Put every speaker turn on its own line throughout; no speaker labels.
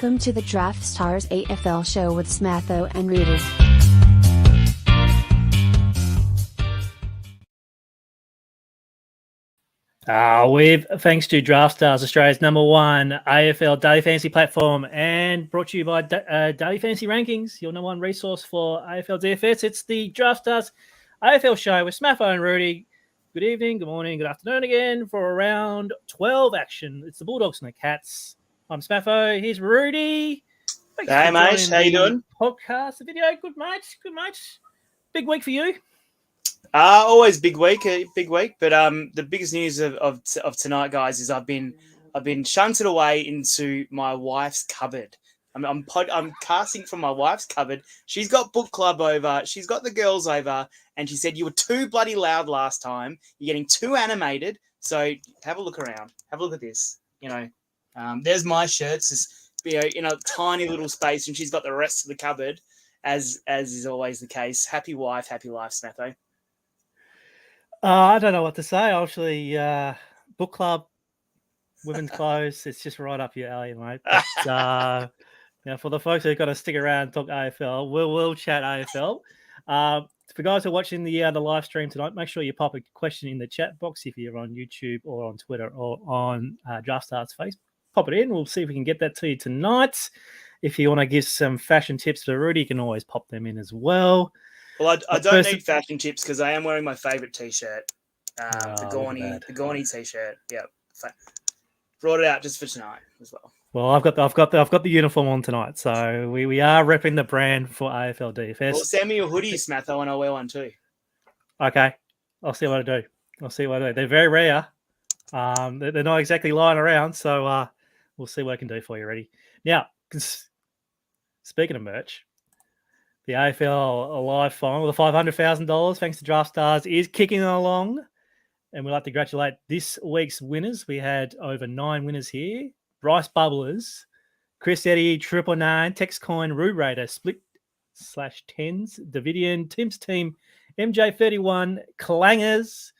Welcome to the Draftstars AFL show with Smatho and Roody.
With thanks to Draftstars, Australia's #1 AFL Daily Fantasy platform, and brought to you by Daily Fantasy Rankings, your #1 resource for AFL DFS. It's the Draftstars AFL show with Smatho and Roody. Good evening, good morning, good afternoon again for round 12 action. It's the Bulldogs and the Cats. I'm Smatho. Here's Roody.
Thanks hey, mate. How you doing?
Podcast, the video. Good, mate. Good, mate. Big week for you.
Always big week. But the biggest news of tonight, guys, is I've been shunted away into my wife's cupboard. I'm casting from my wife's cupboard. She's got book club over. She's got the girls over, and she said you were too bloody loud last time. You're getting too animated. So have a look around. Have a look at this. There's my shirts. It's, in a tiny little space, and she's got the rest of the cupboard, as is always the case. Happy wife, happy life, Smatho.
I don't know what to say. Actually, book club, women's clothes, it's just right up your alley, mate. But, for the folks who've got to stick around and talk AFL, we'll chat AFL. For guys who are watching the live stream tonight, make sure you pop a question in the chat box if you're on YouTube or on Twitter or on Draftstars Facebook. Pop it in. We'll see if we can get that to you tonight. If you want to give some fashion tips to Roody, you can always pop them in as well.
Well, I don't need fashion tips because I am wearing my favourite T-shirt, the Gorney T-shirt. Yep, brought it out just for tonight as well.
Well, I've got the uniform on tonight, so we are repping the brand for AFL DFS.
Well, send me your hoodie, Smatho, and I'll wear one too.
Okay, I'll see what I do. They're very rare. They're not exactly lying around, so we'll see what I can do for you. Ready? Now, speaking of merch, the AFL Live Final, the $500,000, thanks to Draftstars, is kicking along. And we'd like to congratulate this week's winners. We had over 9 winners here. Bryce Bubblers, Chris Eddy, 999, Texcoin, Roo Raider, Split/10s, Davidian, Tim's Team, MJ31, Clangers,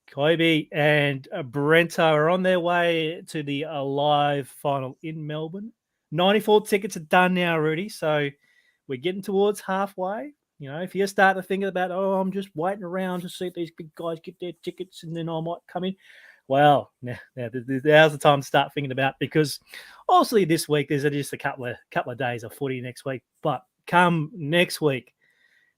Kobe, and Brento are on their way to the live final in Melbourne. 94 tickets are done now, Rudy. So we're getting towards halfway. If you start to think about, I'm just waiting around to see if these big guys get their tickets and then I might come in. Well, now's the time to start thinking about, because obviously this week there's just a couple of days of footy next week. But come next week,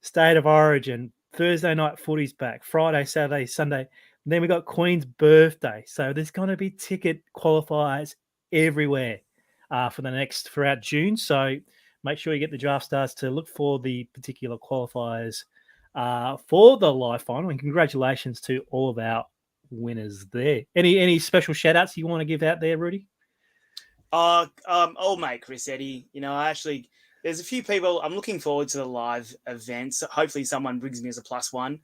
State of Origin, Thursday night footy's back, Friday, Saturday, Sunday. And then we got Queen's birthday. So there's going to be ticket qualifiers everywhere throughout June. So make sure you get the Draftstars to look for the particular qualifiers for the live final. And congratulations to all of our winners there. Any special shout outs you want to give out there, Rudy?
Old mate Chris Eddy. There's a few people. I'm looking forward to the live events. Hopefully someone brings me as a +1.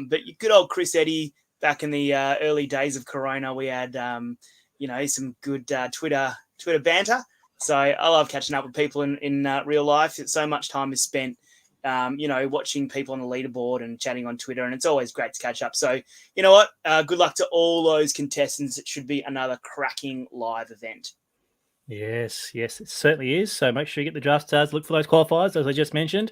But good old Chris Eddy, back in the early days of Corona, we had some good Twitter banter. So I love catching up with people in real life. So much time is spent watching people on the leaderboard and chatting on Twitter, and it's always great to catch up. So, you know what? Good luck to all those contestants. It should be another cracking live event.
Yes, it certainly is. So make sure you get the Draftstars, look for those qualifiers, as I just mentioned.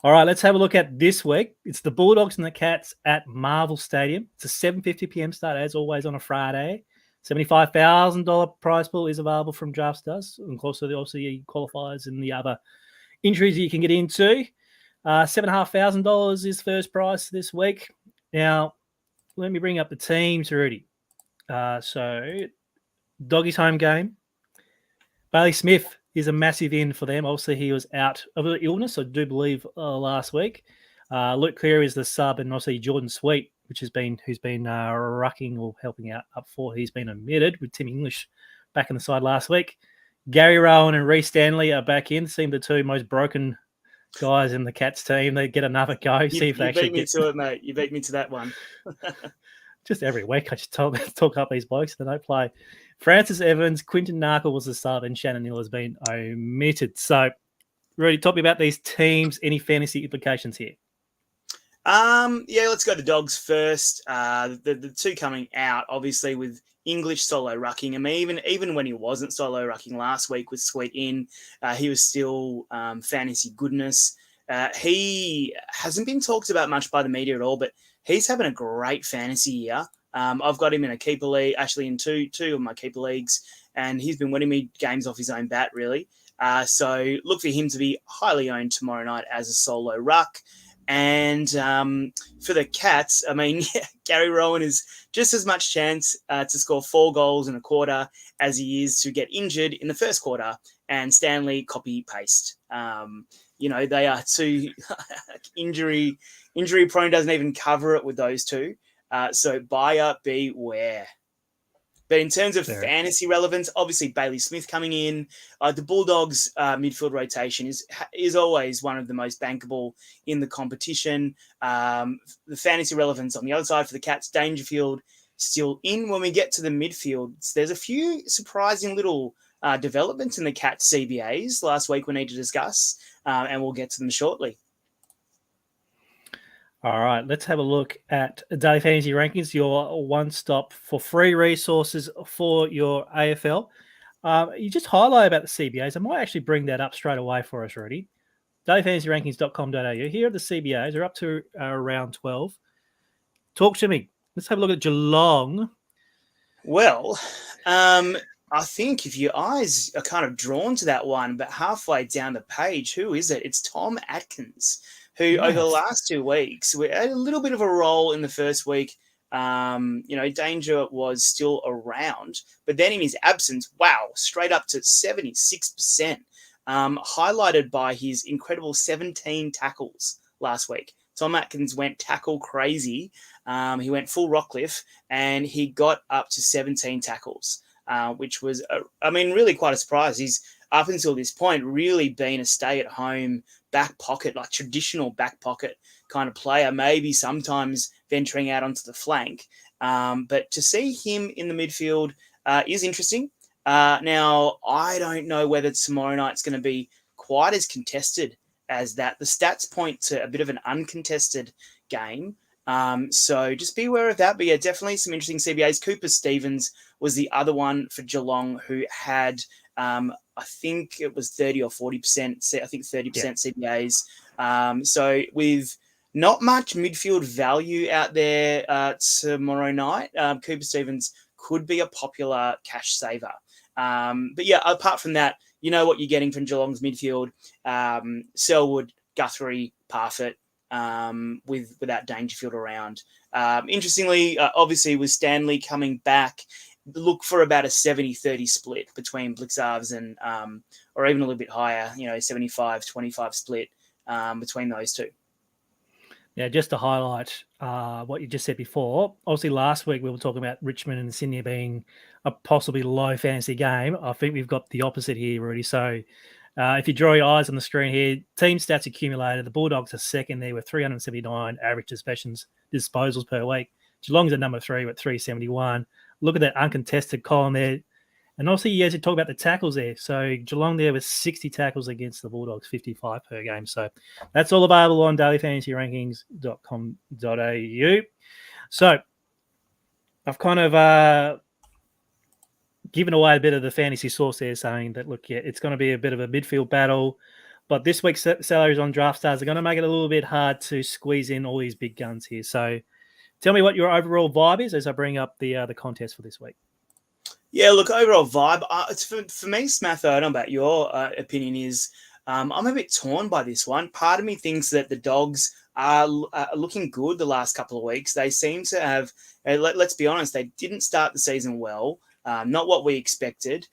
All right, let's have a look at this week. It's the Bulldogs and the Cats at Marvel Stadium. It's a 7:50 p.m. start, as always, on a Friday. $75,000 prize pool is available from Draftstars, and also the qualifiers and the other entries you can get into. $7,500 is first prize this week. Now, let me bring up the teams already. So, Doggy's home game. Bailey Smith is a massive in for them. Obviously, he was out of illness, I do believe, last week. Luke Cleary is the sub, and obviously Jordan Sweet, who's been rucking or helping out up for. He's been omitted with Tim English back in the side last week. Gary Rowan and Reece Stanley are back in. Seem the two most broken guys in the Cats team. They get another go. You
beat me to it, mate. You beat me to that one.
Just every week, I just talk up these blokes. They don't play. Francis Evans, Quinton Narkle was the sub, and Shannon Hill has been omitted. So, Rudy, talk me about these teams. Any fantasy implications here?
Let's go to Dogs first. The two coming out, obviously, with English solo rucking. I mean, even when he wasn't solo rucking last week with Sweet in, he was still fantasy goodness. He hasn't been talked about much by the media at all, but he's having a great fantasy year. I've got him in a keeper league, actually in two of my keeper leagues, and he's been winning me games off his own bat, really. So look for him to be highly owned tomorrow night as a solo ruck. And for the Cats, I mean, Gary Rowan is just as much chance to score 4 goals in a quarter as he is to get injured in the first quarter, and Stanley copy-paste. They are too injury prone, doesn't even cover it with those two. So buyer beware. But in terms of fantasy relevance, obviously Bailey Smith coming in. The Bulldogs midfield rotation is always one of the most bankable in the competition. The fantasy relevance on the other side for the Cats, Dangerfield still in. When we get to the midfield, there's a few surprising little developments in the Cats CBAs last week we need to discuss, and we'll get to them shortly.
All right, let's have a look at Daily Fantasy Rankings, your one-stop for free resources for your AFL. You just highlight about the CBAs. I might actually bring that up straight away for us, Roody. dailyfantasyrankings.com.au. Here are the CBAs. They're up to round 12. Talk to me. Let's have a look at Geelong.
Well, I think if your eyes are kind of drawn to that one, but halfway down the page, who is it? It's Tom Atkins, who over the last 2 weeks, we had a little bit of a roll in the first week. Danger was still around, but then in his absence, wow, straight up to 76%, highlighted by his incredible 17 tackles last week. Tom Atkins went tackle crazy. He went full Rockcliffe, and he got up to 17 tackles, which was, really quite a surprise. He's, up until this point, really been a stay-at-home back pocket, like traditional back pocket kind of player, maybe sometimes venturing out onto the flank. But to see him in the midfield is interesting. Now, I don't know whether tomorrow night's going to be quite as contested as that. The stats point to a bit of an uncontested game. So just be aware of that. But yeah, definitely some interesting CBAs. Coupe Stevens was the other one for Geelong who had, I think it was 30 or 40%, I think 30% CBAs. So with not much midfield value out there tomorrow night, Coupe Stevens could be a popular cash saver. But yeah, apart from that, you know what you're getting from Geelong's midfield. Selwood, Guthrie, Parfitt, with that Dangerfield around. Interestingly, obviously with Stanley coming back, look for about a 70-30 split between Blixarves and, or even a little bit higher, 75-25 split between those two.
Yeah, just to highlight what you just said before, obviously last week we were talking about Richmond and Sydney being a possibly low fantasy game. I think we've got the opposite here, Rudy. So if you draw your eyes on the screen here, team stats accumulated, the Bulldogs are second there with 379 average disposals per week. Geelong's at number 3 with 371. Look at that uncontested column there. And also, you guys talk about the tackles there. So Geelong there with 60 tackles against the Bulldogs, 55 per game. So that's all available on dailyfantasyrankings.com.au. So I've kind of given away a bit of the fantasy source there, saying that, look, yeah, it's going to be a bit of a midfield battle. But this week's salaries on Draftstars are going to make it a little bit hard to squeeze in all these big guns here. So tell me what your overall vibe is as I bring up the contest for this week.
Yeah, look, overall vibe, it's for me, Smatho, I don't know about your opinion, is I'm a bit torn by this one. Part of me thinks that the Dogs are looking good the last couple of weeks. They seem to have, let's be honest, they didn't start the season well, not what we expected.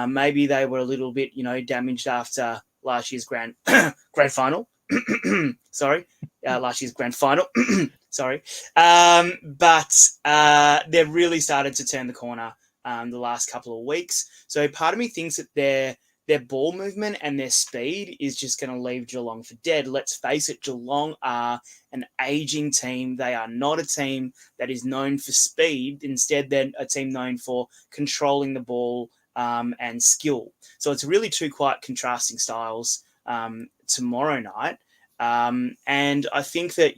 Maybe they were a little bit, damaged after last year's grand final. Sorry, last year's grand final. Sorry. But they've really started to turn the corner the last couple of weeks. So part of me thinks that their ball movement and their speed is just going to leave Geelong for dead. Let's face it, Geelong are an aging team. They are not a team that is known for speed. Instead, they're a team known for controlling the ball and skill. So it's really two quite contrasting styles tomorrow night. And I think that,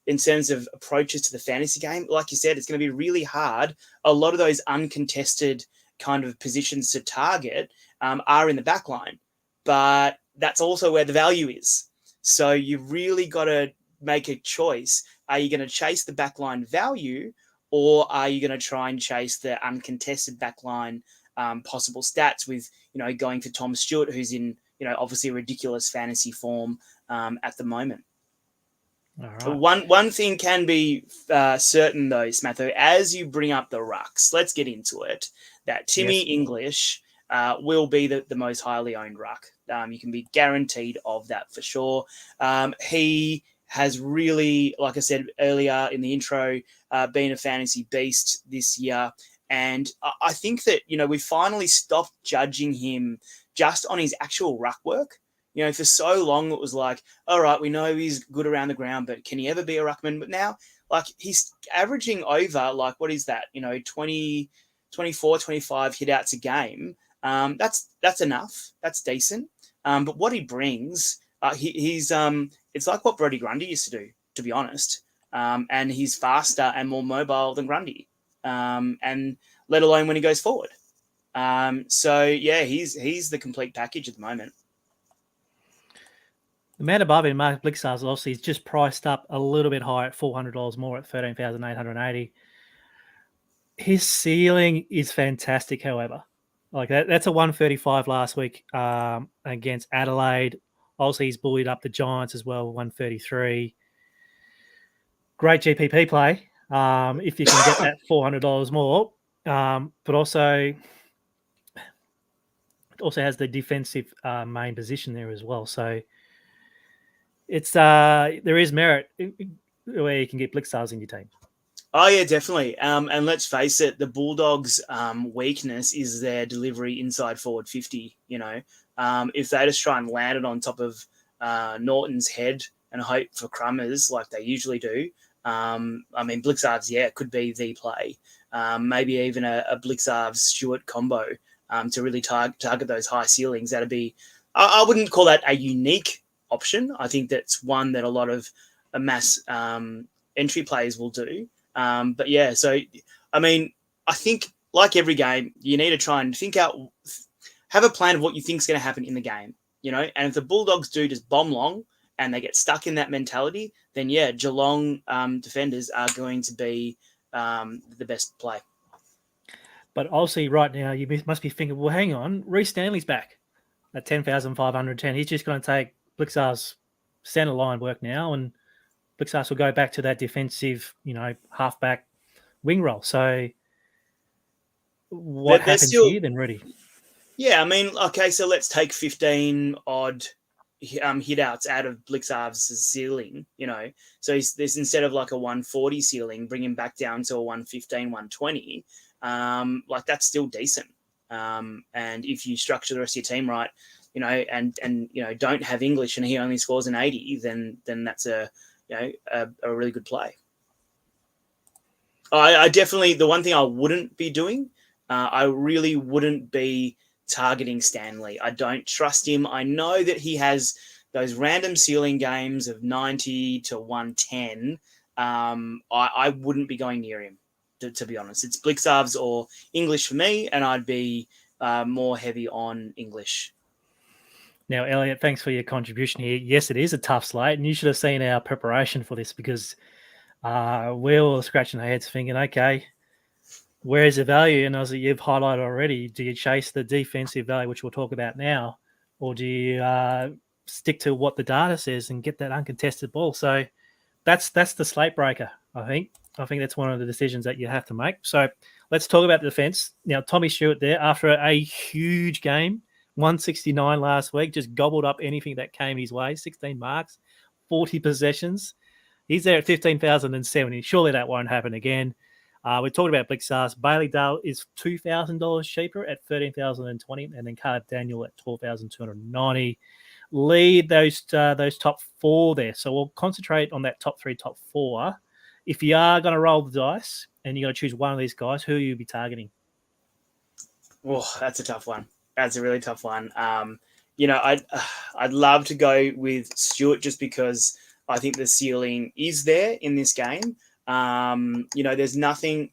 in terms of approaches to the fantasy game, like you said, it's going to be really hard. A lot of those uncontested kind of positions to target are in the back line, but that's also where the value is. So you've really got to make a choice. Are you going to chase the backline value, or are you going to try and chase the uncontested backline possible stats with, going for Tom Stewart, who's in, obviously ridiculous fantasy form at the moment.
All right.
One thing can be certain, though, Smatho, as you bring up the rucks, let's get into it, that Timmy English will be the most highly owned ruck. You can be guaranteed of that for sure. He has really, like I said earlier in the intro, been a fantasy beast this year. And I think that, we finally stopped judging him just on his actual ruck work. For so long, it was like, all right, we know he's good around the ground, but can he ever be a ruckman? But now, like, he's averaging over, like, what is that? 20, 24, 25 hit outs a game. That's enough. That's decent. But what he brings, he's it's like what Brody Grundy used to do, to be honest. And he's faster and more mobile than Grundy. And let alone when he goes forward. So yeah, he's the complete package at the moment.
The man above him, Mark Blixars, obviously is just priced up a little bit higher at $400 more at $13,880. His ceiling is fantastic, however. Like that's a 135 last week against Adelaide. Obviously, he's bullied up the Giants as well, 133. Great GPP play if you can get that $400 more. But also has the defensive main position there as well. So it's there is merit where you can get Blixstars in your team.
Oh yeah, definitely. And let's face it, the Bulldogs' weakness is their delivery inside forward 50. If they just try and land it on top of Norton's head and hope for crummers like they usually do, Blixarves, could be the play. Maybe even a Blixarves-Stewart combo to really target those high ceilings. That'd be, I wouldn't call that a unique option. I think that's one that a lot of mass entry players will do. But yeah, so, I think like every game, you need to try and have a plan of what you think is going to happen in the game, and if the Bulldogs do just bomb long and they get stuck in that mentality, then yeah, Geelong defenders are going to be the best play.
But obviously right now you must be thinking, well, hang on, Reece Stanley's back at 10,510. He's just going to take Blixar's centre line work now, and Blixar will go back to that defensive, halfback wing role. So what happens here then, Roody?
Yeah, okay, so let's take 15 odd hit outs out of Blixarves' ceiling, So there's instead of like a 140 ceiling, bring him back down to a 115, 120. That's still decent. And if you structure the rest of your team right, and don't have English and he only scores an 80, then that's a really good play. I definitely, the one thing I wouldn't be doing, I really wouldn't be targeting Stanley. I don't trust him. I know that he has those random ceiling games of 90 to 110. I wouldn't be going near him, to be honest. It's Blixarves or English for me, and I'd be more heavy on English.
Now, Elliot, thanks for your contribution here. Yes, it is a tough slate, and you should have seen our preparation for this because we're all scratching our heads thinking, okay, where is the value? And as you've highlighted already, do you chase the defensive value, which we'll talk about now, or do you stick to what the data says and get that uncontested ball? So that's the slate breaker, I think. I think that's one of the decisions that you have to make. So let's talk about the defense. Now, Tommy Stewart there, after a huge game, 169 last week, just gobbled up anything that came his way, 16 marks, 40 possessions. He's there at 15,070. Surely that won't happen again. We're talking about Blixars. Bailey Dale is $2,000 cheaper at $13,020, and then Caleb Daniel at $12,290. Lead those top four there. So we'll concentrate on that top three, top four. If you are going to roll the dice and you're going to choose one of these guys, who will you be targeting?
Oh, that's a tough one. That's a really tough one. I'd love to go with Stewart just because I think the ceiling is there in this game. There's nothing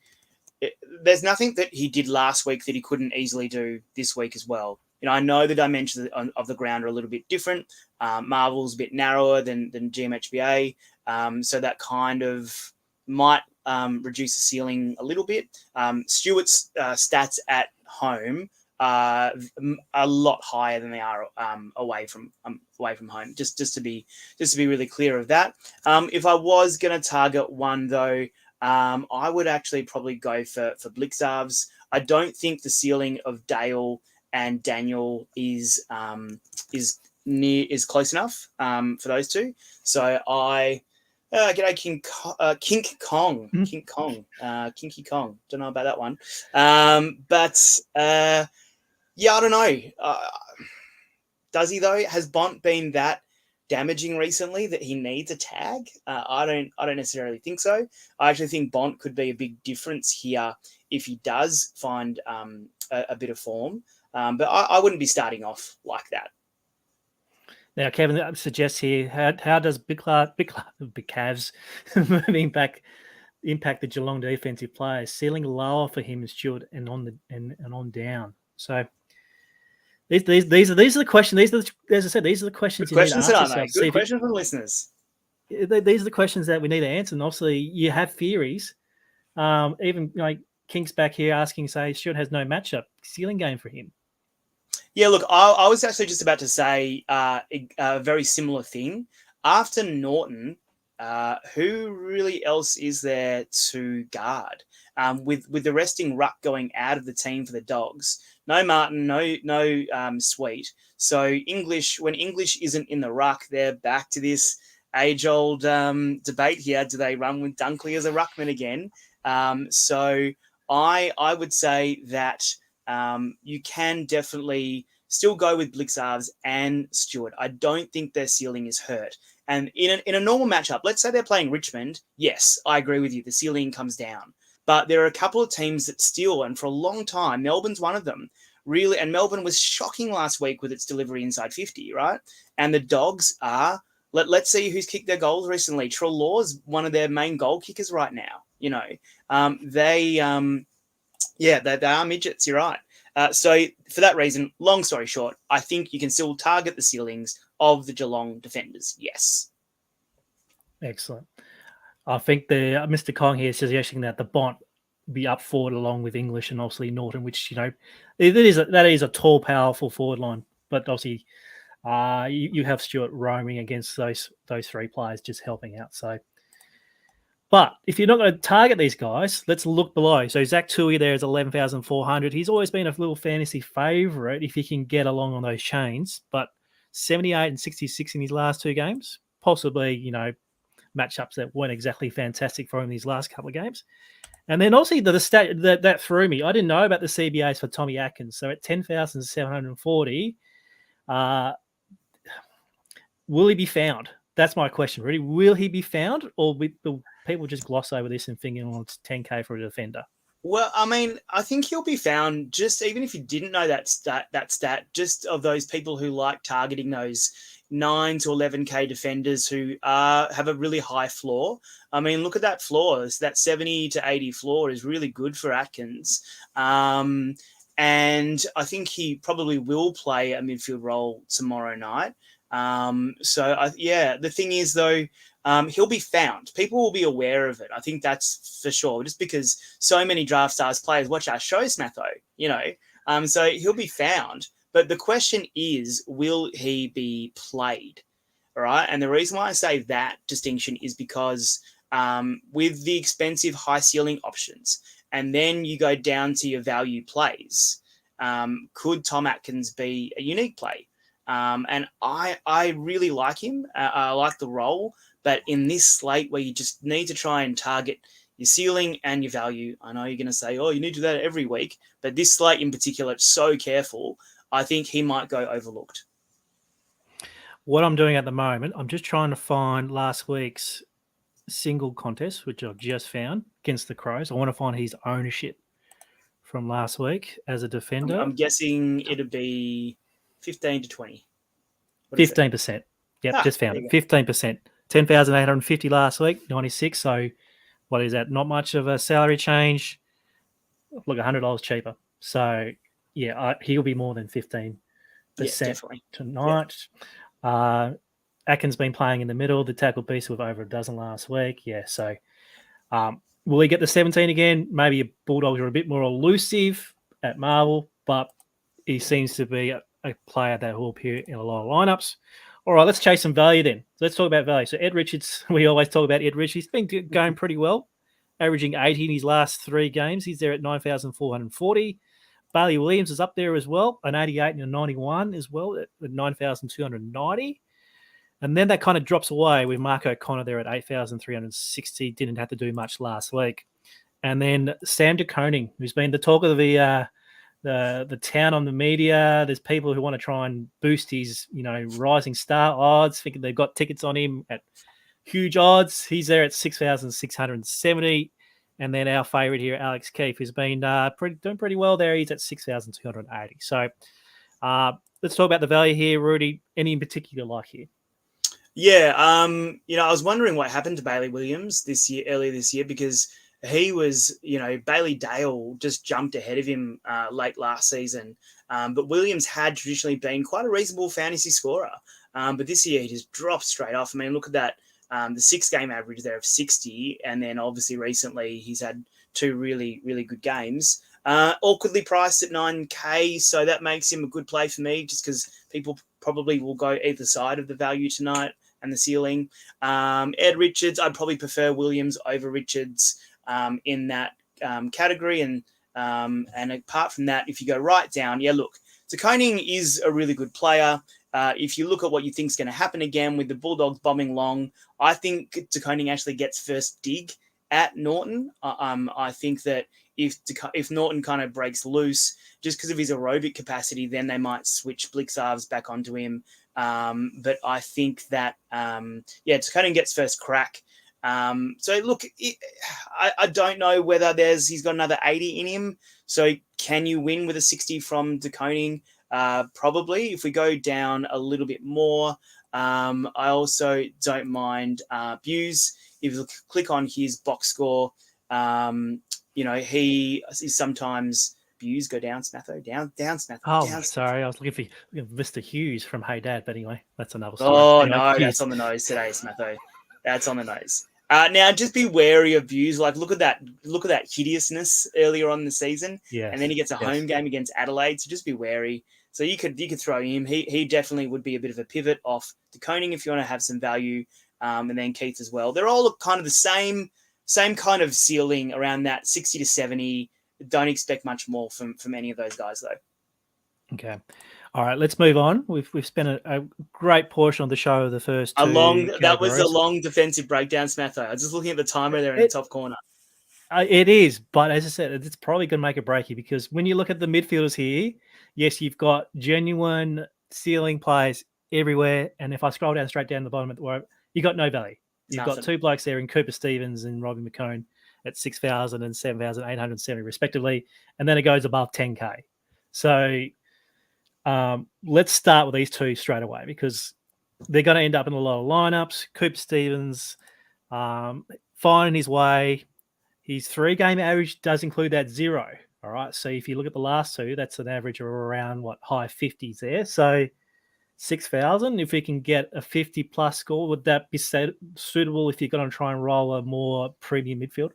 that he did last week that he couldn't easily do this week as well. I know the dimensions of the ground are a little bit different. Marvel's a bit narrower than GMHBA, so that kind of might reduce the ceiling a little bit. Stewart's stats at home are a lot higher than they are away from home. Just to be really clear of that. If I was going to target one though, I would actually probably go for Blixarves. I don't think the ceiling of Dale and Daniel is close enough for those two. So g'day Kink Kong. Kinky Kong. Don't know about that one. I don't know. Does he though? Has Bont been that damaging recently that he needs a tag? I don't necessarily think so. I actually think Bont could be a big difference here if he does find a bit of form. But I wouldn't be starting off like that.
Now, Kevin suggests here, how does Big Cavs moving back impact the Geelong defensive players? Ceiling lower for him and Stewart and on down. So these are the questions. As I said, these are the questions.
Good questions,
aren't
they? Good questions from the listeners.
These are the questions that we need to answer. And obviously, you have theories. Even like King's back here asking, say, Stewart has no matchup ceiling game for him.
Yeah, look, I was actually just about to say a very similar thing. After Norton, who really else is there to guard? With the resting ruck going out of the team for the Dogs, no Martin, no Sweet. So when English isn't in the ruck, they're back to this age-old debate here. Do they run with Dunkley as a ruckman again? So I would say that you can definitely still go with Blixarves and Stewart. I don't think their ceiling is hurt. And in a normal matchup, let's say they're playing Richmond, yes, I agree with you. The ceiling comes down. But there are a couple of teams that still, and for a long time, Melbourne's one of them, really. And Melbourne was shocking last week with its delivery inside 50, right? And the Dogs are, let's see who's kicked their goals recently. Trelaw's one of their main goal kickers right now. They are midgets, you're right. So for that reason, long story short, I think you can still target the ceilings of the Geelong defenders. Yes.
Excellent. I think the Mr. Kong here is suggesting that the Bont be up forward along with English and obviously Norton, which that is a tall, powerful forward line. But obviously, you have Stewart roaming against those three players, just helping out. So, but if you're not going to target these guys, let's look below. So Zak Tui there is 11,400. He's always been a little fantasy favourite if he can get along on those chains. But 78 and 66 in his last two games, possibly matchups that weren't exactly fantastic for him these last couple of games. And then also the stat that threw me. I didn't know about the CBAs for Tommy Atkins. So at 10,740, will he be found? That's my question, Rudy. Will he be found, or will people just gloss over this and thinking, it's 10K for a defender?
Well, I mean, I think he'll be found just even if you didn't know that stat, just of those people who like targeting those 9 to 11K defenders who have a really high floor. I mean, look at that floor. That 70 to 80 floor is really good for Atkins. And I think he probably will play a midfield role tomorrow night. The thing is, though, he'll be found. People will be aware of it. I think that's for sure, just because so many Draftstars players watch our show, Smatho, so he'll be found. But the question is, will he be played? All right. And the reason why I say that distinction is because with the expensive high ceiling options, and then you go down to your value plays, could Tom Atkins be a unique play? And I really like him. I like the role. But in this slate where you just need to try and target your ceiling and your value, I know you're going to say, you need to do that every week. But this slate in particular, it's so careful. I think he might go overlooked.
What I'm doing at the moment, I'm just trying to find last week's single contest, which I've just found against the Crows. I want to find his ownership from last week as a defender.
I'm guessing it'd be 15 to 20.
15%. Yep, just found it. 15%. 10,850 last week, 96. So what is that? Not much of a salary change. Look, $100 cheaper. So yeah, he'll be more than 15%
Yeah, definitely.
tonight. Atkins been playing in the middle. The tackle beast with over a dozen last week. Yeah, so will he get the 17 again? Maybe Bulldogs are a bit more elusive at Marvel, but he seems to be a player that will appear in a lot of lineups. All right, let's chase some value then. So let's talk about value. So Ed Richards, we always talk about Ed Richards. He's been going pretty well, averaging 80 in his last 3 games. He's there at 9,440. Bailey Williams is up there as well, an 88 and a 91 as well at 9,290. And then that kind of drops away with Mark O'Connor there at 8,360. Didn't have to do much last week. And then Sam De Koning, who's been the talk of the town on the media. There's people who want to try and boost his, rising star odds, thinking they've got tickets on him at huge odds. He's there at 6,670. And then our favourite here, Alex Keefe, who's been doing pretty well there. He's at 6,280. So let's talk about the value here, Rudy. Any in particular like here?
Yeah, I was wondering what happened to Bailey Williams earlier this year, because he was, Bailey Dale just jumped ahead of him late last season. But Williams had traditionally been quite a reasonable fantasy scorer. But this year he just dropped straight off. I mean, look at that. The 6-game average there of 60. And then obviously recently he's had 2 really, really good games. Awkwardly priced at 9K. So that makes him a good play for me, just because people probably will go either side of the value tonight and the ceiling. Ed Richards, I'd probably prefer Williams over Richards in that category. And apart from that, if you go right down, look, De Koning is a really good player. If you look at what you think is going to happen again with the Bulldogs bombing long, I think De Koning actually gets first dig at Norton. I think that if Norton kind of breaks loose, just because of his aerobic capacity, then they might switch Blixarves back onto him. But I think that, De Koning gets first crack. So look, I don't know whether he's got another 80 in him. So can you win with a 60 from De Koning? Probably. If we go down a little bit more, I also don't mind Buse. If you click on his box score, he is sometimes Buse go down, Smatho, down, Smatho.
Oh,
down,
sorry, I was looking for Mr. Hughes from Hey Dad, but anyway, that's another story.
Oh,
anyway,
no,
Hughes.
That's on the nose today, Smatho. That's on the nose. Now, just be wary of Buse. Like, look at that hideousness earlier on in the season, and then he gets a home game against Adelaide. So just be wary. So you could throw him. He definitely would be a bit of a pivot off De Koning if you want to have some value, and then Keith as well. They're all kind of the same kind of ceiling around that 60 to 70. Don't expect much more from any of those guys though.
Okay. All right, let's move on. We've spent a great portion of the show of the first two.
That was a long defensive breakdown, Smatho. I was just looking at the timer there in the top corner.
It is, but as I said, it's probably going to make a breaky, because when you look at the midfielders here, yes, you've got genuine ceiling players everywhere. And if I scroll down straight down the bottom at the bottom, you got no value. You've got 2 blokes there in Coupe Stevens and Robbie McCone at 6,000 and 7,870 respectively. And then it goes above 10K. So let's start with these 2 straight away, because they're going to end up in a lot of lineups. Coupe Stevens, finding his way. His 3-game average does include that 0. All right. So if you look at the last 2, that's an average of around high 50s there. So 6,000. If we can get a 50+ score, would that be suitable if you're going to try and roll a more premium midfield?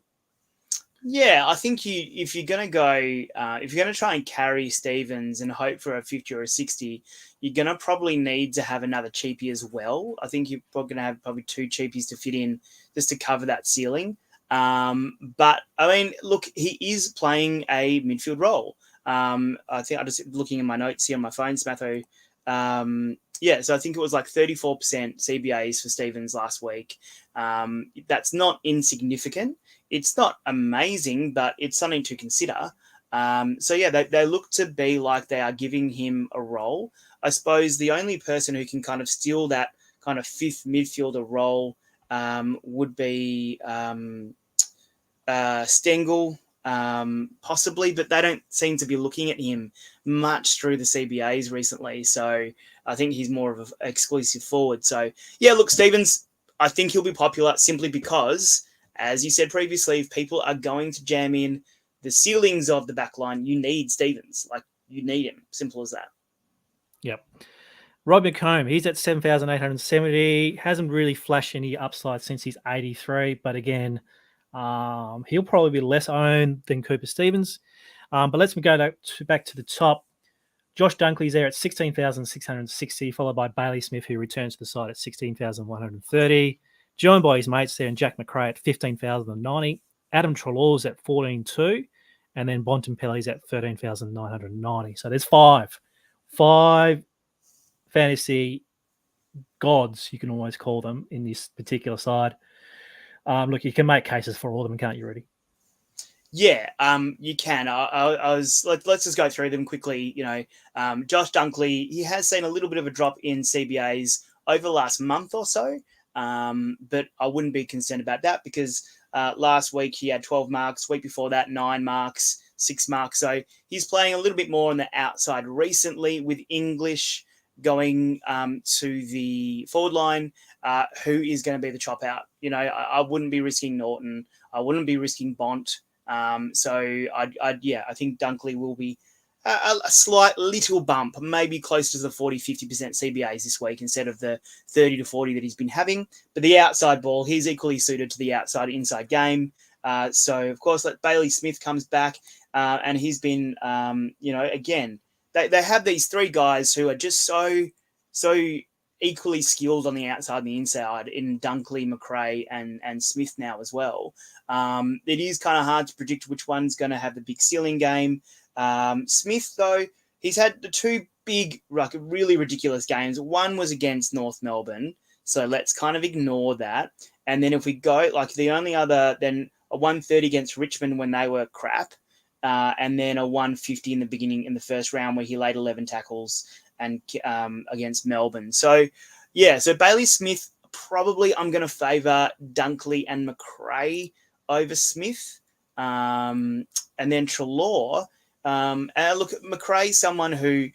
Yeah, I think if you're going to try and carry Stevens and hope for a 50 or a 60, you're going to probably need to have another cheapie as well. I think you're probably going to have probably 2 cheapies to fit in just to cover that ceiling. But I mean, look, he is playing a midfield role. I think I just looking in my notes here on my phone, Smatho. So I think it was like 34% CBAs for Stevens last week. That's not insignificant. It's not amazing, but it's something to consider. They look to be like they are giving him a role. I suppose the only person who can kind of steal that kind of 5th midfielder role would be Stengel, possibly, but they don't seem to be looking at him much through the CBAs recently. So I think he's more of an exclusive forward. So, look, Stevens, I think he'll be popular simply because, as you said previously, if people are going to jam in the ceilings of the back line, you need Stevens. Like, you need him. Simple as that.
Yep. Rob McComb, he's at 7,870. Hasn't really flashed any upside since he's 83, but again, he'll probably be less owned than Coupe Stevens. But let's go back to the top. Josh Dunkley's there at 16,660, followed by Bailey Smith, who returns to the side at 16,130. Joined by his mates there and Jack McRae at 15,090. Adam Trelaw's at 14,200. And then Bontempelli's at 13,990. So there's five fantasy gods, you can always call them, in this particular side. Look, you can make cases for all of them, can't you, Rudy?
Yeah, you can. Let's just go through them quickly. Josh Dunkley, he has seen a little bit of a drop in CBAs over the last month or so, but I wouldn't be concerned about that because last week he had 12 marks. Week before that, 9 marks, 6 marks. So he's playing a little bit more on the outside recently with English going to the forward line. Who is going to be the chop out? I wouldn't be risking Norton. I wouldn't be risking Bont. So I think Dunkley will be a slight little bump, maybe close to the 40-50% CBAs this week instead of the 30 to 40 that he's been having. But the outside ball, he's equally suited to the outside-inside game. So, of course, Bailey Smith comes back and he's been, again, they have these 3 guys who are just so equally skilled on the outside and the inside in Dunkley, McRae, and Smith now as well. It is kind of hard to predict which one's going to have the big ceiling game. Smith, though, he's had the 2 big, really ridiculous games. One was against North Melbourne, so let's kind of ignore that. And then if we go, the only other, then a 130 against Richmond when they were crap, and then a 150 in the first round where he laid 11 tackles and against Melbourne. So Bailey Smith, probably I'm going to favour Dunkley and McRae over Smith. And then Treloar. Look at McRae, someone who,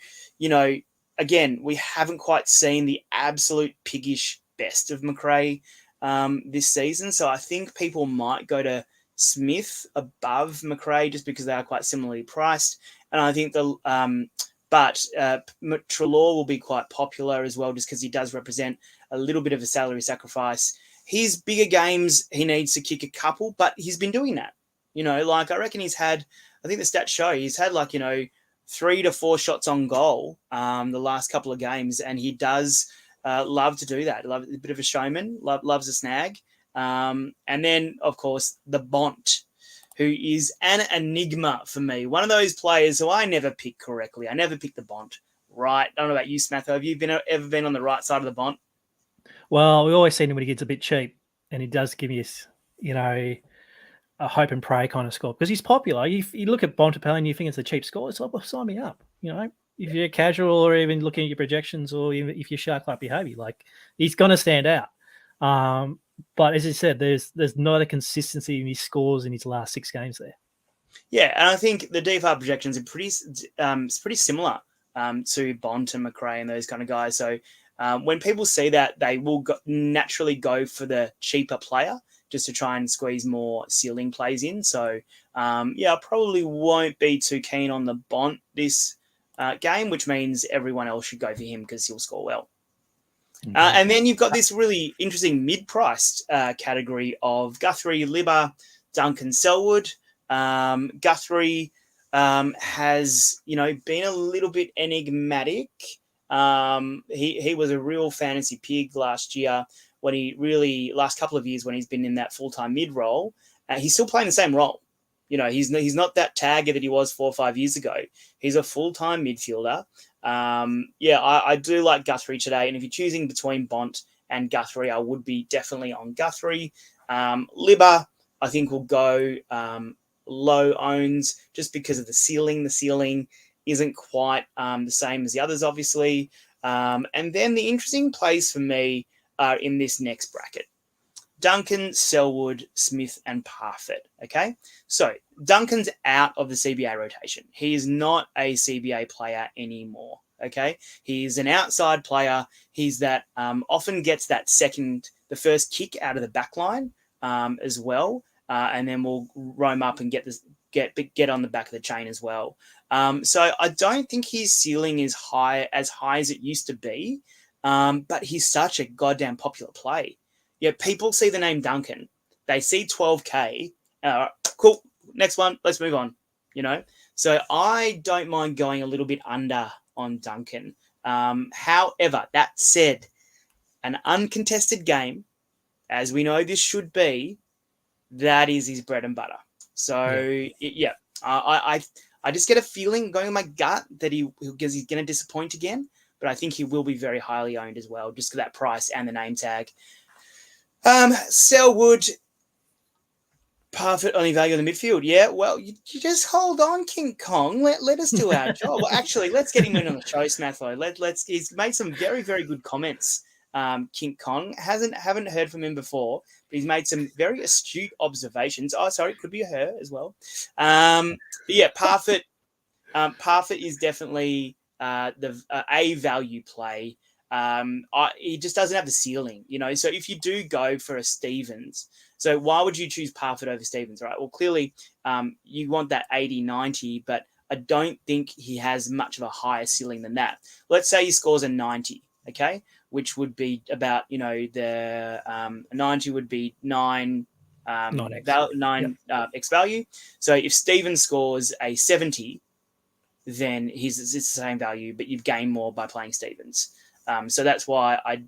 again, we haven't quite seen the absolute piggish best of McRae this season. So I think people might go to Smith above McRae just because they are quite similarly priced. And I think Treloar will be quite popular as well just because he does represent a little bit of a salary sacrifice. His bigger games, he needs to kick a couple, but he's been doing that. I reckon he's had, I think the stats show he's had 3 to 4 shots on goal the last couple of games, and he does love to do that. Love a bit of a showman, loves a snag. And then, of course, the Bont, who is an enigma for me. One of those players who I never pick correctly. I never pick the Bont right. I don't know about you, Smatho. Have you ever been on the right side of the Bont?
Well, we always seen him when he gets a bit cheap, and he does give us, a hope and pray kind of score because he's popular. You look at Bontempelli and you think it's a cheap score. It's like, well, sign me up. If you're casual or even looking at your projections or even if you're shark-like behavior, he's going to stand out. But as I said, there's not a consistency in his scores in his last 6 games there.
Yeah, and I think the DFR projections are pretty similar to Bont and McRae and those kind of guys. So when people see that, they will naturally go for the cheaper player just to try and squeeze more ceiling plays in. So, I probably won't be too keen on the Bont this game, which means everyone else should go for him because he'll score well. Okay. And then you've got this really interesting mid-priced category of Guthrie, Libba, Duncan, Selwood. Guthrie has, been a little bit enigmatic. He was a real fantasy pig last year when last couple of years when he's been in that full-time mid role. He's still playing the same role. He's not that tagger that he was 4 or 5 years ago. He's a full-time midfielder. I do like Guthrie today. And if you're choosing between Bont and Guthrie, I would be definitely on Guthrie. Libba, I think, will go low owns just because of the ceiling. The ceiling isn't quite the same as the others, obviously. And then the interesting plays for me are in this next bracket. Duncan, Selwood, Smith, and Parfitt. Okay, so Duncan's out of the CBA rotation. He is not a CBA player anymore. Okay, he's an outside player. He's that often gets that second the first kick out of the back line as well, and then we'll roam up and get on the back of the chain as well. So I don't think his ceiling is as high as it used to be, but he's such a goddamn popular play. Yeah, people see the name Duncan, they see 12K. Cool, next one, let's move on. So I don't mind going a little bit under on Duncan. However, that said, an uncontested game, as we know this should be, that is his bread and butter. So I just get a feeling going in my gut that because he's going to disappoint again, but I think he will be very highly owned as well, just for that price and the name tag. Selwood, Parfitt only value in the midfield. Yeah, well, you just hold on, King Kong. Let us do our job. Well, actually, let's get him in on the show, Smatho. He's made some very, very good comments. King Kong haven't heard from him before, but he's made some very astute observations. Oh, sorry, it could be a her as well. But yeah, Parfitt is definitely a value play. He just doesn't have the ceiling, So if you do go for a Stevens, so why would you choose Parfitt over Stevens, right? Well, clearly you want that 80, 90, but I don't think he has much of a higher ceiling than that. Let's say he scores a 90, okay, which would be about, the 90 would be 9 X value. So if Stevens scores a 70, then it's the same value, but you've gained more by playing Stevens. So that's why I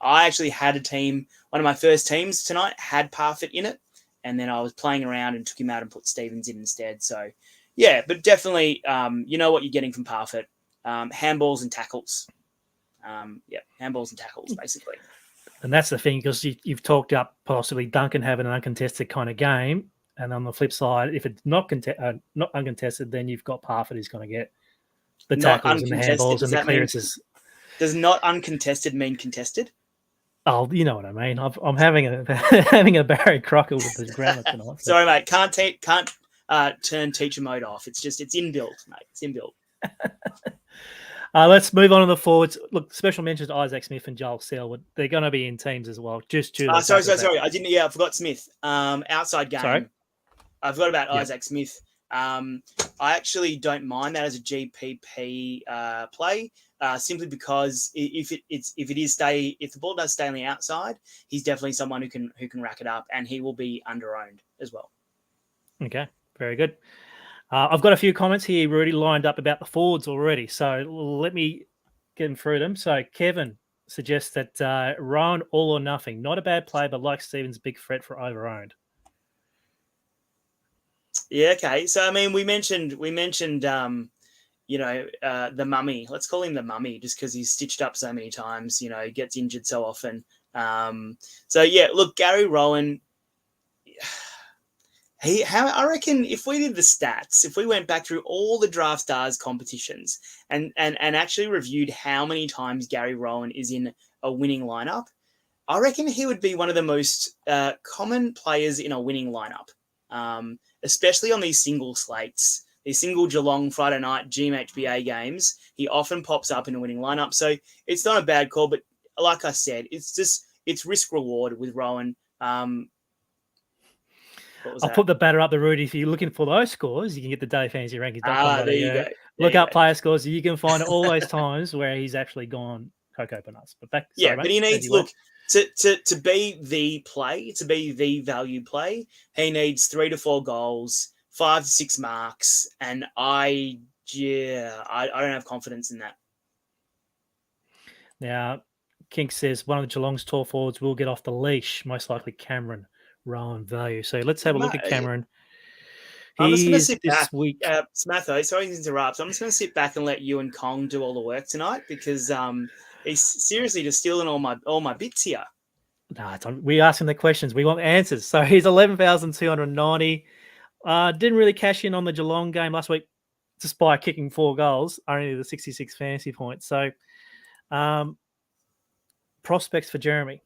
actually had a team. One of my first teams tonight had Parfitt in it, and then I was playing around and took him out and put Stevens in instead. So, yeah, but definitely, you know what you're getting from Parfitt. Handballs and tackles. Handballs and tackles, basically.
And that's the thing, because you've talked up possibly Duncan having an uncontested kind of game, and on the flip side, if it's not uncontested, then you've got Parfitt who's going to get the tackles and the handballs and the clearances.
Does not uncontested mean contested?
Oh, you know what I mean. I'm having a Barry Crocker with the grammar tonight. So.
Sorry, mate. Can't turn teacher mode off. It's inbuilt, mate. It's inbuilt.
Let's move on to the forwards. Look, special mentions to Isaac Smith and Joel Selwood. They're going to be in teams as well.
Sorry. I didn't. Yeah, I forgot Smith. Outside game. Sorry? I forgot about Isaac Smith. I actually don't mind that as a GPP play, simply because if the ball does stay on the outside, he's definitely someone who can rack it up, and he will be under-owned as well.
Okay, very good. I've got a few comments here, Rudy, lined up about the forwards already, so let me get them through them. So Kevin suggests that Rowan all or nothing, not a bad play, but like Stevens, big threat for over-owned.
Yeah, okay. So I mean, we mentioned the mummy. Let's call him the mummy, just because he's stitched up so many times. He gets injured so often. So yeah, look, Gary Rowan. I reckon if we did the stats, if we went back through all the Draftstars competitions and actually reviewed how many times Gary Rowan is in a winning lineup, I reckon he would be one of the most common players in a winning lineup. Especially on these single slates, these single Geelong Friday night GMHBA games, he often pops up in a winning lineup. So it's not a bad call, but like I said, it's risk reward with Rowan. I'll
put the batter up the Rudy. If you're looking for those scores, you can get the Day Fantasy rankings.
There you go.
Look up player scores. You can find all those times where he's actually gone cocoa bananas. But
he needs to be the play, to be the value play. He needs 3 to 4 goals, 5 to 6 marks, and I don't have confidence in that.
Now, Kink says one of the Geelong's tall forwards will get off the leash, most likely Cameron. Rowan value. So let's have a look at Cameron.
I'm just going to sit back. Smatho, sorry to interrupt. I'm just going to sit back and let you and Kong do all the work tonight, because he's seriously just stealing all my bits here.
No, we ask him the questions. We want answers. So he's 11,290. Didn't really cash in on the Geelong game last week, despite kicking 4 goals, only the 66 fantasy points. So prospects for Jeremy.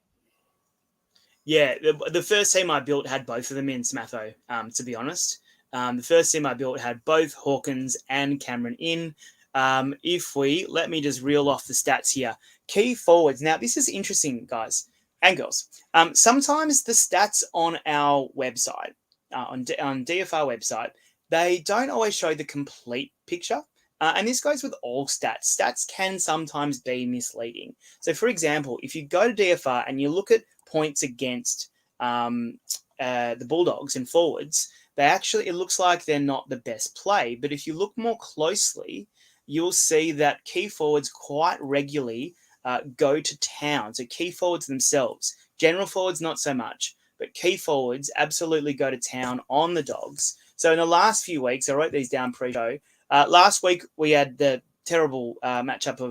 Yeah, the first team I built had both of them in, Smatho, to be honest. The first team I built had both Hawkins and Cameron in. Let me just reel off the stats here. Key forwards. Now, this is interesting, guys. and girls. Sometimes the stats on our website, on DFR website, they don't always show the complete picture. And this goes with all stats. Stats can sometimes be misleading. So, for example, if you go to DFR and you look at points against the Bulldogs and forwards, it looks like they're not the best play. But if you look more closely, you'll see that key forwards quite regularly go to town. So key forwards themselves, general forwards not so much, but key forwards absolutely go to town on the Dogs. So in the last few weeks, I wrote these down pre-show. Last week we had the terrible matchup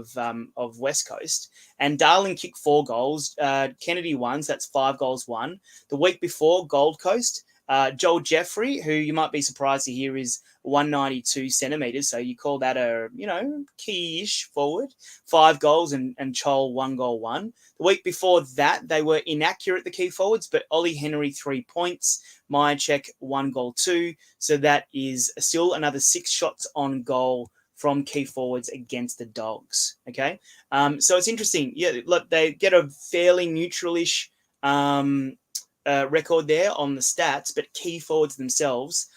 of West Coast, and Darling kicked 4 goals. Kennedy won, so that's 5 goals won. The week before, Gold Coast, Joel Jeffrey, who you might be surprised to hear is 192 centimetres, so you call that a, key-ish forward. 5 goals and Chol 1 goal 1. The week before that, they were inaccurate, the key forwards, but Ollie Henry 3 points, Myercheck 1 goal 2, so that is still another 6 shots on goal from key forwards against the Dogs. Okay, so it's interesting. Yeah, look, they get a fairly neutral-ish record there on the stats, but key forwards themselves,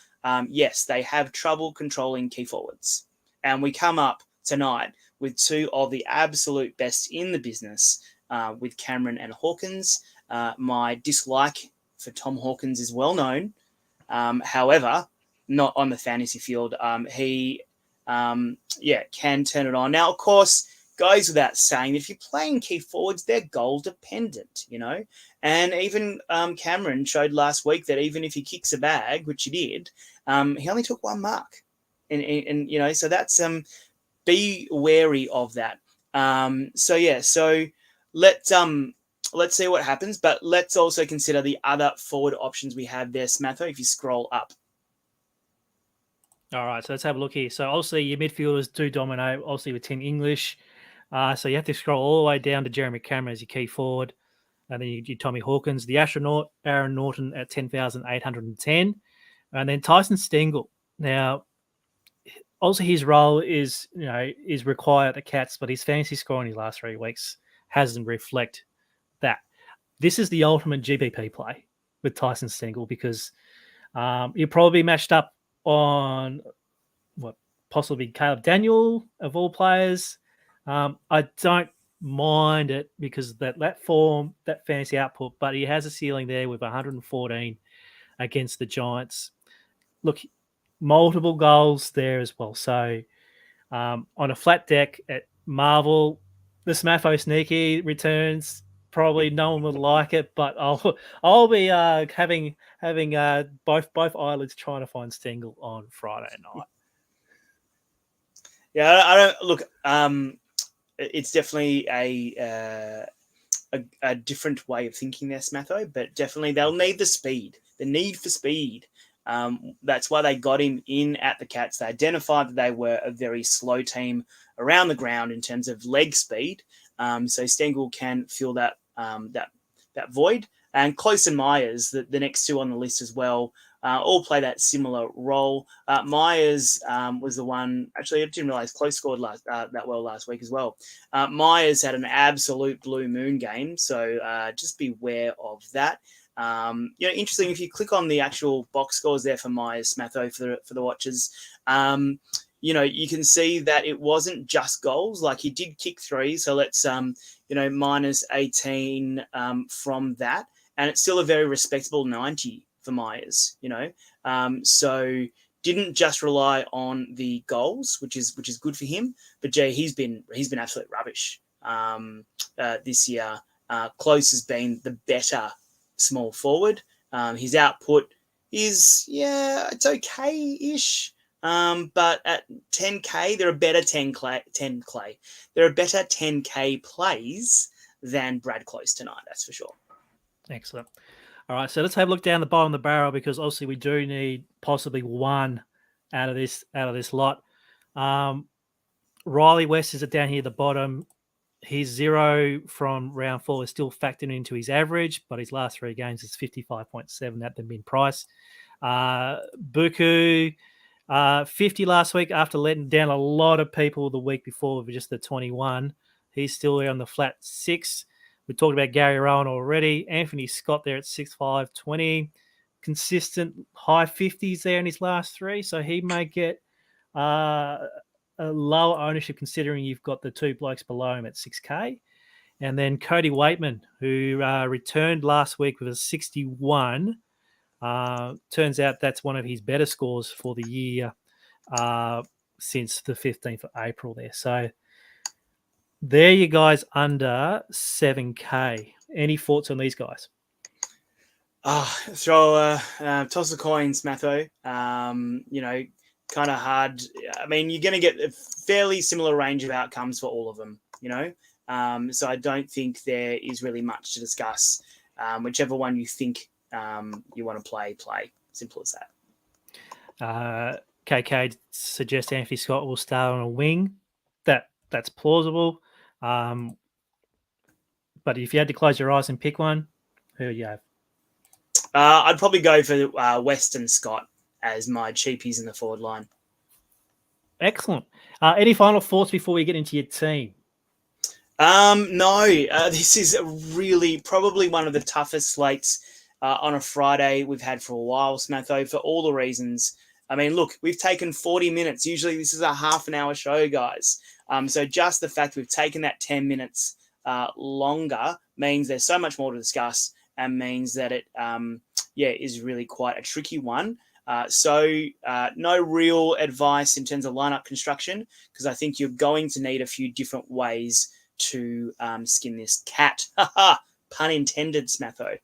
yes, they have trouble controlling key forwards. And we come up tonight with 2 of the absolute best in the business, with Cameron and Hawkins. My dislike for Tom Hawkins is well known. However, not on the fantasy field. He can turn it on. Now, of course, goes without saying, if you're playing key forwards, they're goal dependent, And even Cameron showed last week that even if he kicks a bag, which he did, he only took 1 mark. And so that's be wary of that. So let's see what happens, but let's also consider the other forward options we have there, Smatho, if you scroll up.
All right, so let's have a look here. So obviously your midfielders do dominate, obviously with Tim English. So you have to scroll all the way down to Jeremy Cameron as your key forward. And then you Tommy Hawkins, the astronaut, Aaron Norton at 10,810. And then Tyson Stengel. Now, also his role is required at the Cats, but his fantasy score in his last 3 weeks hasn't reflect that. This is the ultimate GPP play with Tyson Stengel because you'll probably be matched up on possibly Caleb Daniel of all players. I don't mind it because that form, that fantasy output, but he has a ceiling there with 114 against the Giants. Look, multiple goals there as well. So on a flat deck at Marvel, the Smatho sneaky returns. Probably no one would like it, but I'll be having both eyelids trying to find Stengel on Friday night.
Yeah, I don't look. It's definitely a different way of thinking there, Smatho, but definitely they'll need the speed, the need for speed. That's why they got him in at the Cats. They identified that they were a very slow team around the ground in terms of leg speed. So Stengel can fill that void. And Close and Myers, the next 2 on the list as well, all play that similar role. Myers was the one. Actually, I didn't realize Close scored that well last week as well. Myers had an absolute blue moon game, so just beware of that. Interesting. If you click on the actual box scores there for Myers, Smatho, for the watchers, you can see that it wasn't just goals. Like he did kick 3, so let's minus 18 from that, and it's still a very respectable 90 for Myers. So didn't just rely on the goals, which is good for him. But Jay, he's been absolute rubbish this year. Close has been the better small forward. His output is, it's okay-ish. But at 10K, there are better 10K. There are better 10K plays than Brad Close tonight, that's for sure.
Excellent. All right, so let's have a look down the bottom of the barrel because obviously we do need possibly 1 out of this lot. Riley West is down here at the bottom. His 0 from round 4 is still factored into his average, but his last 3 games is 55.7 at the min price. Buku, 50 last week after letting down a lot of people the week before with just the 21. He's still there on the flat 6. We talked about Gary Rowan already. Anthony Scott there at 6'5", 20. Consistent high 50s there in his last three. So he may get a lower ownership considering you've got the two blokes below him at 6K. And then Cody Waitman, who returned last week with a 61. Turns out that's one of his better scores for the year since the 15th of April there. So there you guys under 7K. Any thoughts on these guys?
Toss a coin, Smatho. Kind of hard. I mean, you're going to get a fairly similar range of outcomes for all of them, So I don't think there is really much to discuss. Whichever one you think you want to play. Simple as
that. KK suggests Anthony Scott will start on a wing. That's plausible. But if you had to close your eyes and pick one, who would you have?
I'd probably go for Weston Scott as my cheapies in the forward line.
Excellent. Any final thoughts before we get into your team?
No. This is really probably one of the toughest slates on a Friday we've had for a while, Smatho, for all the reasons. I mean, look, we've taken 40 minutes. Usually this is a half an hour show, guys. So just the fact we've taken that 10 minutes longer means there's so much more to discuss and means that it is really quite a tricky one. So no real advice in terms of lineup construction because I think you're going to need a few different ways to skin this cat. Pun intended, Smatho.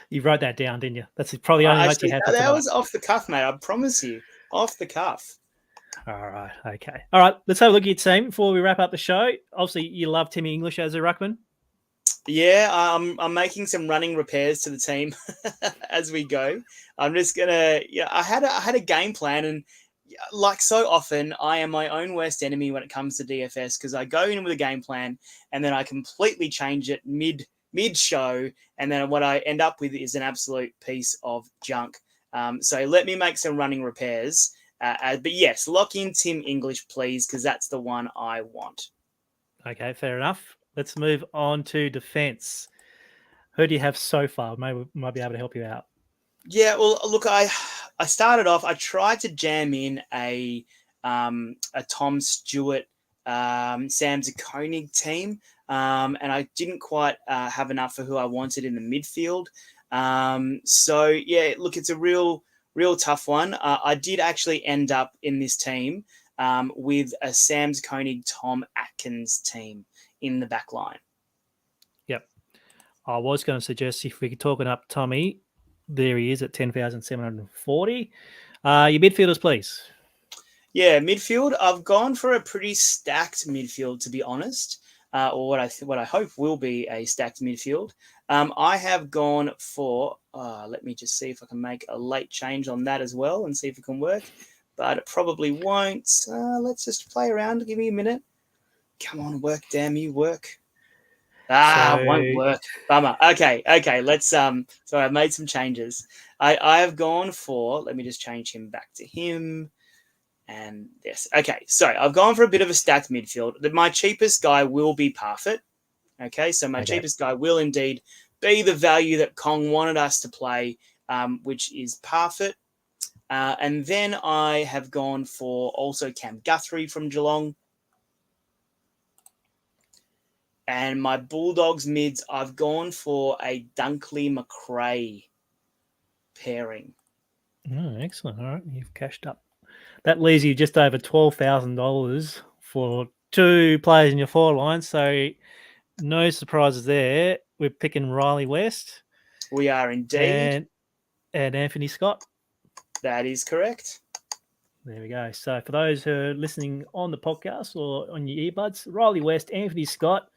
You wrote that down, didn't you? That's probably the only note you had.
That was off the cuff, mate. I promise you. Off the cuff.
All right. Okay. All right. Let's have a look at your team before we wrap up the show. Obviously, you love Timmy English as a ruckman.
Yeah, I'm making some running repairs to the team as we go. I'm just gonna. I had a game plan, and like so often, I am my own worst enemy when it comes to DFS because I go in with a game plan and then I completely change it mid show, and then what I end up with is an absolute piece of junk. So let me make some running repairs. But yes, lock in Tim English, please, because that's the one I want.
Okay, fair enough. Let's move on to defense. Who do you have so far? Maybe we might be able to help you out.
Yeah, well, look, I started off. I tried to jam in a Tom Stewart, Sam Zakonig team, and I didn't quite have enough for who I wanted in the midfield. So yeah, look, it's a real tough one. I did actually end up in this team with a Sam Zakonig, Tom Atkins team in the back line.
Yep. I was going to suggest if we could talk it up, Tommy. There he is at 10,740. Your midfielders, please.
Yeah, midfield. I've gone for a pretty stacked midfield, to be honest, or what I hope will be a stacked midfield. I have gone for. Let me just see if I can make a late change on that as well, and see if it can work. But it probably won't. Let's just play around. Give me a minute. Come on, work. Damn you, work. Won't work. Bummer. Okay. Let's So I've made some changes. I have gone for. Let me just change him back to him. And yes. Okay. So I've gone for a bit of a stacked midfield. My cheapest guy will be Parfitt. Okay. So my cheapest guy will indeed be the value that Kong wanted us to play, which is Parfitt. And then I have gone for also Cam Guthrie from Geelong. And my Bulldogs mids, I've gone for a Dunkley McRae pairing.
Oh, excellent. All right. You've cashed up. That leaves you just over $12,000 for two players in your forward line. So no surprises there. We're picking Riley West.
We are indeed.
And Anthony Scott.
That is correct.
There we go. So for those who are listening on the podcast or on your earbuds, Riley West, Anthony Scott,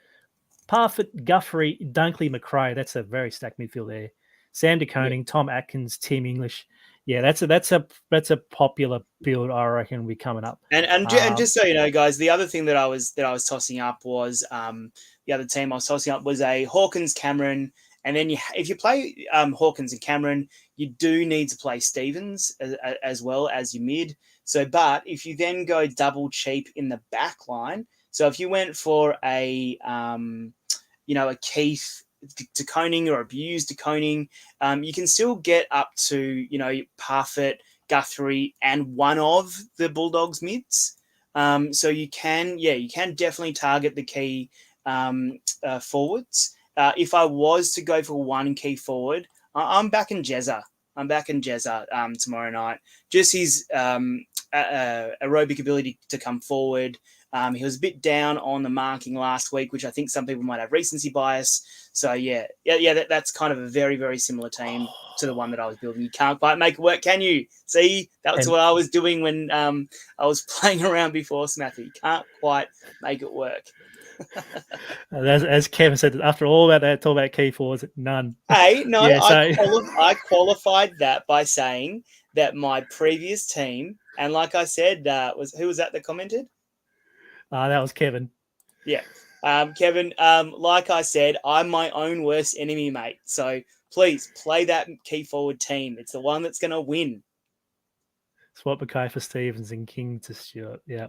Parfitt, Guthrie, Dunkley, McRae. That's a very stacked midfield there. Sam Zakonig, Tom Atkins, Tim English. Yeah, that's a popular build, I reckon, will be coming up.
And just so you know, guys, the other thing that I was tossing up was the other team I was tossing up was a Hawkins Cameron, and then if you play Hawkins and Cameron, you do need to play Stevens as well as your mid. So, but if you then go double cheap in the back line, so if you went for a a Keefe deconing or abused deconing, you can still get up to, Parfitt, Guthrie, and one of the Bulldogs mids. So you can definitely target the key forwards. If I was to go for one key forward, I'm back in Jezza. Tomorrow night. Just his aerobic ability to come forward. He was a bit down on the marking last week, which I think some people might have recency bias. So that's kind of a very, very similar team to the one that I was building. You can't quite make it work, can you? See, that's what I was doing when I was playing around before, Smatho. You can't quite make it work.
As Kevin said, after all that talk about key forwards, none.
Hey, no,
Yeah,
I qualified that by saying that my previous team, and like I said, who was that commented?
That was Kevin.
Yeah. Kevin, like I said, I'm my own worst enemy, mate. So please play that key forward team. It's the one that's going to win.
Swap Coupe Stevens and King to Stewart. Yeah.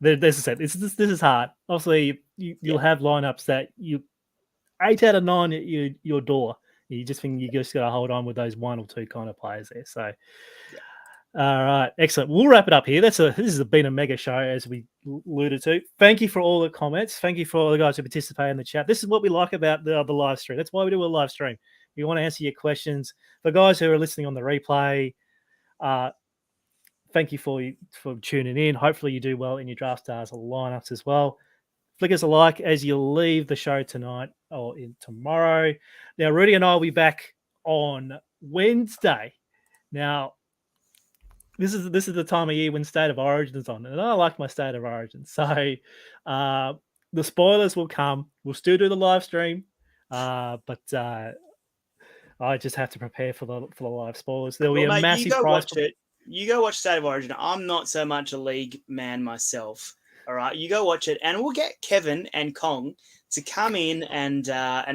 This is hard. Obviously, you'll have lineups that 8 out of 9 at your door. You just think you just got to hold on with those 1 or 2 kind of players there. So, All right, excellent. We'll wrap it up here. This has been a mega show, as we alluded to. Thank you for all the comments. Thank you for all the guys who participate in the chat. This is what we like about the live stream. That's why we do a live stream. We want to answer your questions. For guys who are listening on the replay, thank you for tuning in. Hopefully you do well in your Draftstars lineups as well. Flick us a like as you leave the show tonight or tomorrow. Now, Roody and I will be back on Wednesday. Now, this is the time of year when State of Origin is on, and I like my State of Origin. So the spoilers will come. We'll still do the live stream, but I just have to prepare for the live spoilers. There'll be a massive prize.
You go watch State of Origin. I'm not so much a league man myself. All right, you go watch it, and we'll get Kevin and Kong to come in and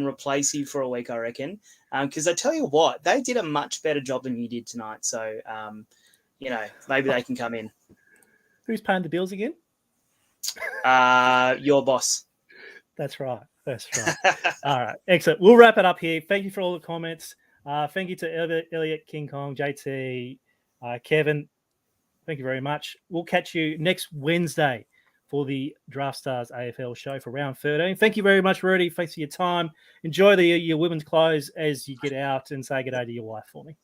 replace you for a week, I reckon. Because I tell you what, they did a much better job than you did tonight. So, maybe they can come in.
Who's paying the bills again?
Your boss.
That's right. All right, excellent. We'll wrap it up here. Thank you for all the comments. Thank you to Elliot, King Kong, JT, Kevin. Thank you very much. We'll catch you next Wednesday for the Draftstars AFL show for round 13. Thank you very much, Roody. Thanks for your time. Enjoy your women's clothes as you get out, and say good day to your wife for me.